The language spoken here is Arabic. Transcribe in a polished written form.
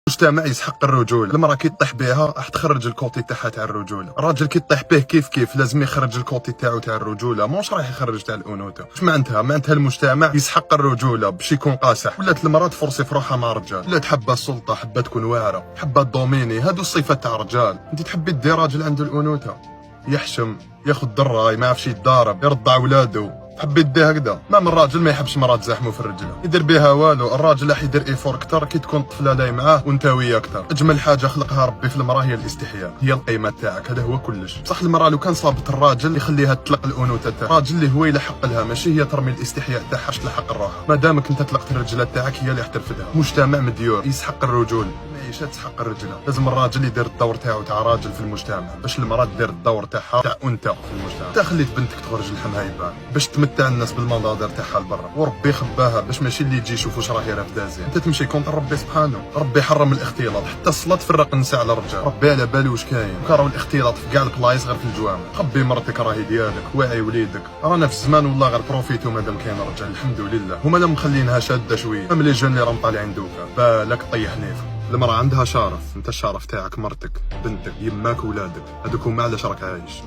المجتمع يسحق الرجوله. المراه كي طيح بها راح تخرج الكوتي تاعها تاع الرجوله. الراجل كي طيح به كيف لازم يخرج الكوتي تاعو تاع الرجوله، ماهوش رايح يخرج تاع الانوثه. واش معناتها المجتمع يسحق الرجوله باش يكون قاصح. ولات المراه تفرسي في روحها مع الرجال، ولات حابه السلطه، حابه تكون واعره، حابه دوميني. هادو الصفات تاع الرجال. انت تحبي دير راجل عنده الانوثه، يحشم، ياخذ دراي، ما يعرفش يتضارب، يرضع ولادو. تحبي دي هكذا. ما من راجل ما يحبش مراه تزاحمو في الرجله، يدير بها والو. الراجل راح يدير ايفور اكثر كي تكون طفله لاي معاه وانتويه اكثر. اجمل حاجه خلقها ربي في المراه هي الاستحياء، هي القيمه تاعك، هذا هو كلش. بصح المراه لو كان صابت الراجل يخليها تطلق الانوثه تاعها، الراجل اللي هو يلحق لها، ماشي هي ترمي الاستحياء تاعها باش تلحق الروح. ما دامك انت طلقت الرجله تاعك هي اللي حترفدها. مجتمع مديور يسحق الرجول، معيشه تسحق الرجله. لازم الراجل يدير الدور تاعو تاع راجل في المجتمع، باش المراه دير الدور تاعها تاع انثى في المجتمع. انت خليت بنتك تخرج لحمها يبان باش تمتع الناس بالمناظر تاعها لبرا، وربي خباها باش ماشي اللي يجي يشوف واش راهي رافده زين. انت تمشي كونتر ربي سبحانه. ربي حرم الاختلاط، حتى الصلاه تفرق النساء على الرجال. ربي على بالو واش كاين. كراو الاختلاط في كاع البلايص غير في الجوامع. خبي مرتك راهي ديالك، واعي وليدك. رانا في الزمان والله غير بروفيتو مادام كاين رجال، الحمد لله. هما لا مخلينها شاده شويه. هم لي جون اللي راهم طالعين دوكا بالك طيحني. المرأة عندها شرف، انت الشرف تاعك مرتك، بنتك، يماك، ولادك. هذوك هما علاش راك عايش.